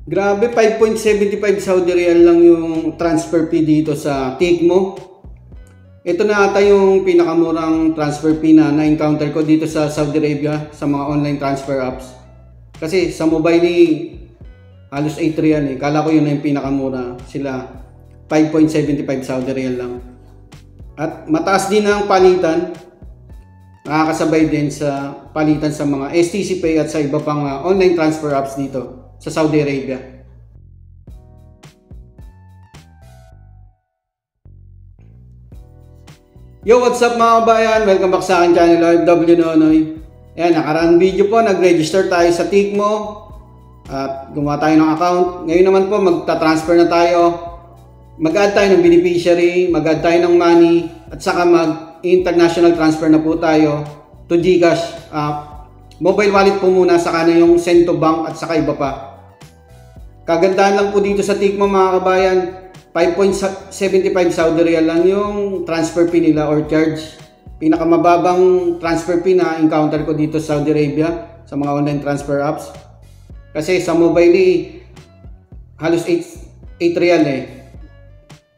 Grabe, 5.75 Saudi Riyal lang yung transfer fee dito sa Tikmo. Ito na ata yung pinakamurang transfer fee na na-encounter ko dito sa Saudi Arabia sa mga online transfer apps. Kasi sa mobile halos 8 Riyal Kala ko yun na yung pinakamura. Sila 5.75 Saudi Riyal lang. At mataas din ang palitan. Nakakasabay din sa palitan sa mga STC Pay at sa iba pang online transfer apps dito sa Saudi Arabia. Yo, what's up mga kabayan? Welcome back sa akin channel, OFW Nonoy. Ayan, nakaraan video po, nag-register tayo sa Tikmo at gumawa tayo ng account. Ngayon naman po, magta-transfer na tayo. Mag-add tayo ng beneficiary, mag-add tayo ng money, at saka mag-international transfer na po tayo to GCash. Mobile wallet po muna, saka na yung send to bank at saka iba pa. Kagandahan lang po dito sa Tikmo mga kabayan, 5.75 Saudi Riyal lang yung transfer fee nila or charge. Pinakamababang transfer fee na encounter ko dito sa Saudi Arabia sa mga online transfer apps. Kasi sa mobile halos 8 Riyal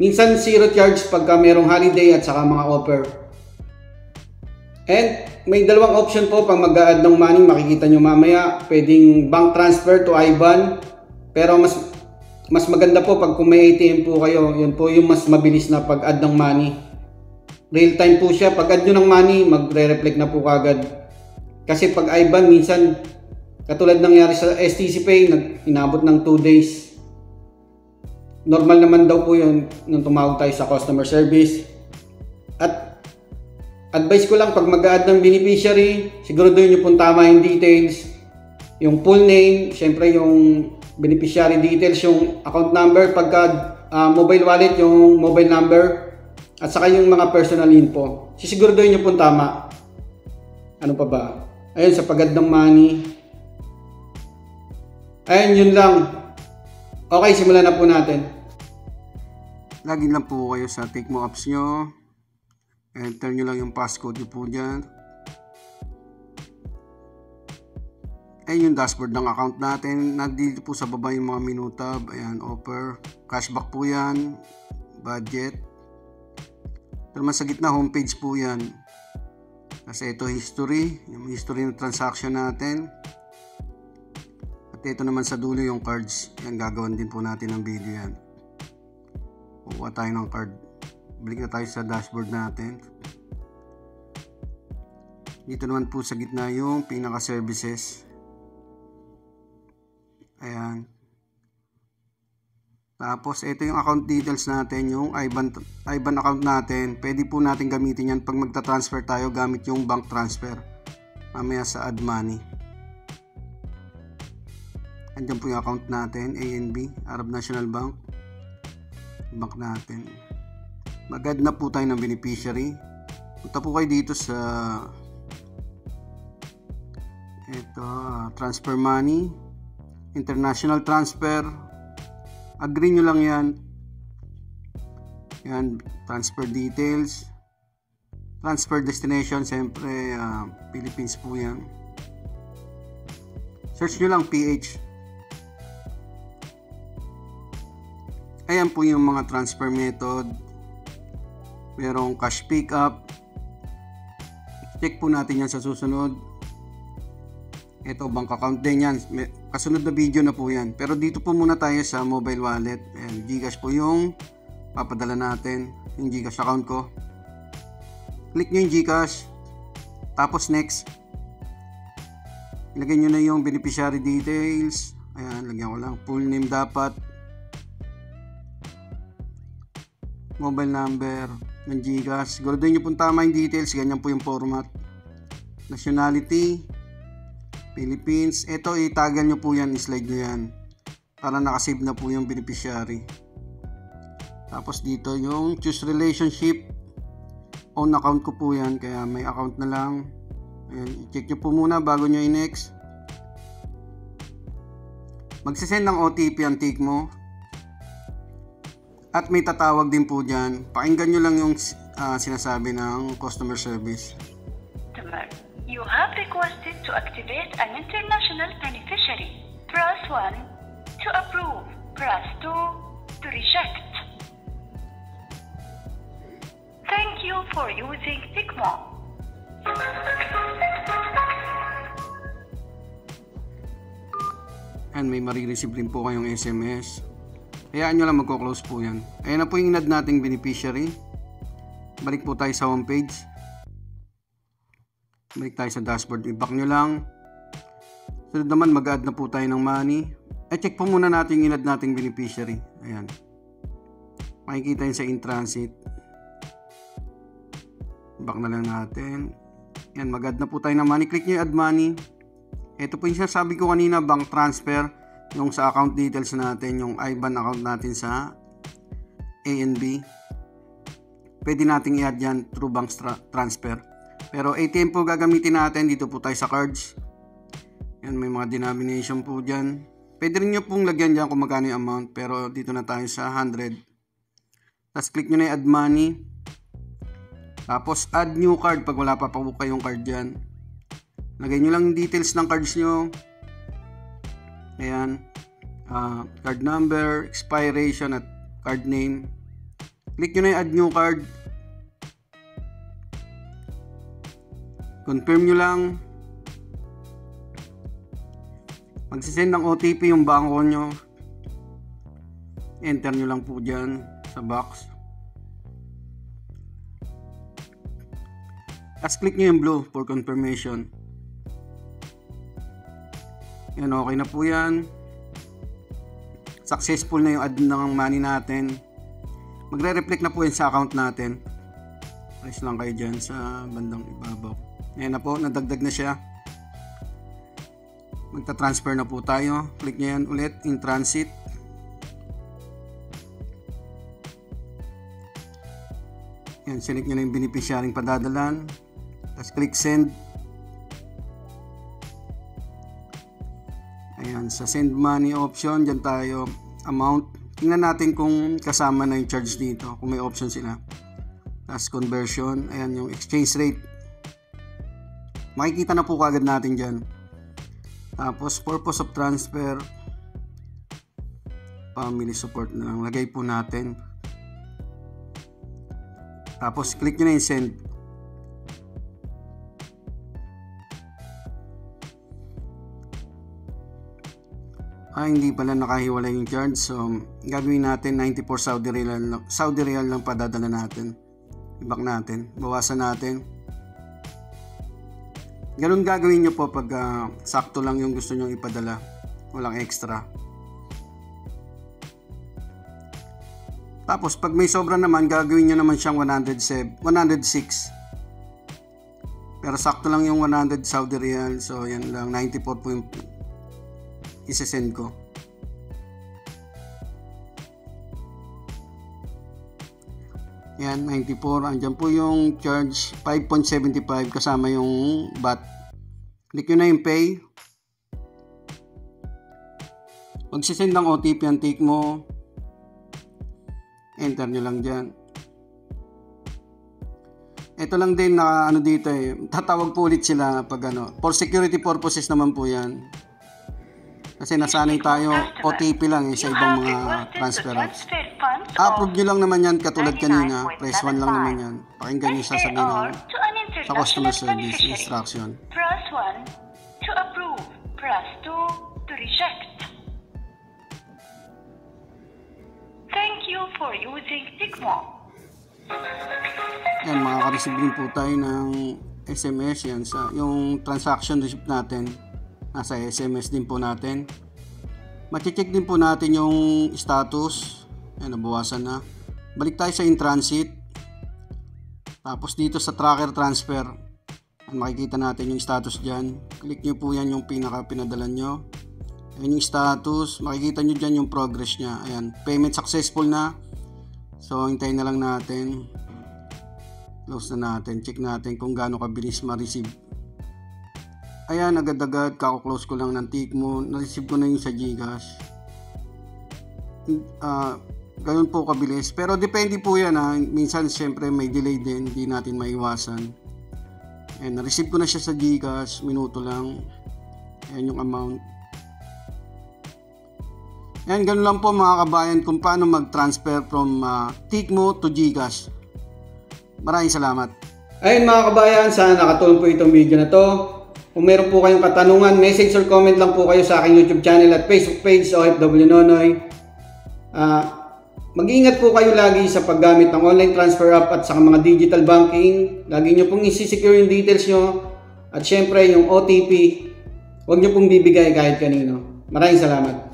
Minsan zero charge pagka merong holiday at saka mga offer. And may dalawang option po pag mag-a-add ng money, makikita nyo mamaya. Pwedeng bank transfer to IBAN. Pero mas maganda po pag kung may ATM po kayo, yun po yung mas mabilis na pag-add ng money. Real time po siya. Pag-add nyo ng money, magre-reflect na po kagad. Kasi pag IBAN, minsan, katulad nangyari sa STC Pay, inabot ng 2 days. Normal naman daw po yun nung tumawag tayo sa customer service. At advice ko lang, pag mag-add ng beneficiary, siguraduhin nyo pong tama yung details. Yung full name, syempre yung beneficiary details, yung account number, pagka mobile wallet, yung mobile number, at saka yung mga personal info. Sisiguraduhin nyo pong tama. Ano pa ba? Ayun, sa pag-add ng money. Ayun, yun lang. Okay, simulan na po natin. Login lang po kayo sa Tikmo apps nyo. Enter nyo lang yung passcode nyo po dyan. Ayan yung dashboard ng account natin. Nandito po sa baba yung mga menu tab. Ayan, offer. Cashback po yan. Budget. Pero naman sa gitna, homepage po yan. Kasi ito history. Yung history ng transaction natin. At ito naman sa dulo yung cards. Ayan, gagawin din po natin ng video yan. Kuha tayo ng card. Balik na tayo sa dashboard natin. Dito naman po sa gitna yung pinaka services. Ayan. Tapos ito yung account details natin, yung IBAN account natin. Pwede po natin gamitin yan pag magta-transfer tayo gamit yung bank transfer. Mamaya sa add money. Andiyan po yung account natin, ANB, Arab National Bank. Bank natin. Mag-add na po tayo ng beneficiary. Punta po kayo dito sa ito, transfer money, international transfer. Agree nyo lang yan. Yan, transfer details, transfer destination, siyempre Philippines po yan. Search nyo lang PH. Ayan po yung mga transfer method. Merong cash pickup. Check po natin yan sa susunod. Ito, bank account din yan. Kasunod na video na po yan. Pero dito po muna tayo sa mobile wallet. Ayan, GCash po yung papadala natin. Yung GCash account ko. Click nyo yung GCash. Tapos next. Ilagay nyo na yung beneficiary details. Ayan, lagyan ko lang. Full name dapat. Mobile number ng GCash. Siguraduhin nyo po tama yung details. Ganyan po yung format. Nationality, Philippines. Ito, itagal nyo po yan. Slide nyo yan. Para nakasave na po yung beneficiary. Tapos dito yung choose relationship. Own account ko po yan. Kaya may account na lang. Ayan, i-check nyo po muna bago nyo i-next. Magsisend ng OTP ang Tikmo. At may tatawag din po dyan. Pakinggan nyo lang yung sinasabi ng customer service. You have requested to activate an international beneficiary. Press 1 To approve, press 2. To reject. Thank you for using Tickmo. And may marireceive rin po kayong SMS. Hayaan nyo lang magko-close po yan. Ayan na po yung inad nating beneficiary. Balik po tayo sa homepage. Balik tayo sa dashboard. I-back nyo lang. Sunod naman mag-add na po tayo ng money. Check po muna natin yung inad nating beneficiary. Ayan. Makikita yun sa in transit. Back na lang natin. Ayan, mag-add na po tayo ng money. Click nyo yung add money. Ito po yung sinasabi ko kanina, bank transfer. Yung sa account details natin, yung IBAN account natin sa ANB. Pwede nating i-add yan through bank transfer. Pero ATM po gagamitin natin. Dito po tayo sa cards. Yan, may mga denomination po dyan. Pwede rin nyo pong lagyan dyan kung magkano yung amount. Pero dito na tayo sa 100. Tapos click nyo na yung add money. Tapos add new card pag wala pa po kayong card dyan. Lagay nyo lang yung details ng cards nyo. Ayan. Card number, expiration at card name. Click nyo na yung add new card. Confirm nyo lang. Magsisend ng OTP yung bangko nyo. Enter nyo lang po dyan sa box. Tapos click nyo yung blue for confirmation. Yan, okay na po yan. Successful na yung add ng money natin. Magre-reflect na po yan sa account natin. Press lang kayo dyan sa bandang ibabaw. Yan na po, nadagdag na siya. Magta-transfer na po tayo. Click nyo yan ulit, in transit. Yan, select nyo na yung beneficiaryong padadalan. Tapos click send. Ayan, sa send money option, dyan tayo, amount. Tingnan natin kung kasama na yung charge dito, kung may option sila. Tapos conversion, ayan yung exchange rate. Makikita na po kagad natin dyan. Tapos purpose of transfer, family support na lang, lagay po natin. Tapos click nyo na yung send. Hindi pala nakahiwalay yung charge. So, gagawin natin 94 Saudi Real lang padadala natin. I-back natin. Bawasan natin. Ganun gagawin nyo po pag sakto lang yung gusto nyo ipadala. Walang extra. Tapos, pag may sobra naman, gagawin nyo naman siyang 106. Pero sakto lang yung 100 Saudi Real. So, yan lang. 94 po yung isesend ko. Yan, 94. Andyan po yung charge 5.75 kasama yung VAT. Click nyo na yung pay. Magsisend ng OTP ang Tickmo. Enter nyo lang dyan. Ito lang din na ano dito tatawag po ulit sila pag for security purposes naman po yan. Kasi nasanay tayo, OTP lang sa ibang mga transfer apps. Approve nyo lang naman yan katulad kanina. Press 1 lang naman yan. Pakinggan nyo sasabihin sa customer service instruction. Press 1 to approve. Press 2 to reject. Thank you for using Tickmo. Yan, makaka-receive din po tayo ng SMS yan sa yung transaction receipt natin. Nasa SMS din po natin. Mache-check din po natin yung status. Ayan, nabawasan na. Balik tayo sa in transit. Tapos dito sa tracker transfer. Ayan, makikita natin yung status dyan. Click nyo po yan yung pinaka-pinadala nyo. Ayan yung status. Makikita nyo dyan yung progress nya. Ayan, payment successful na. So, hintayin na lang natin. Close na natin. Check natin kung gaano kabilis ma-receive. Ayan, agad-agad, kako-close ko lang ng Tickmo. Na-receive ko na yung sa Gcash. Ganun po kabilis. Pero depende po yan Minsan, syempre, may delay din. Hindi natin maiwasan. Ayan, na-receive ko na siya sa Gcash. Minuto lang. Ayan yung amount. Yan, ganun lang po mga kabayan kung paano mag-transfer from Tikmo to GCash. Maraming salamat. Ayun mga kabayan, sana nakatulong po itong video na to. Kung meron po kayong katanungan, message or comment lang po kayo sa aking YouTube channel at Facebook page OFW Nonoy. Mag-iingat po kayo lagi sa paggamit ng online transfer app at saka mga digital banking. Lagi nyo pong isi-secure yung details nyo. At syempre yung OTP, huwag nyo pong bibigay kahit kanino. Maraming salamat.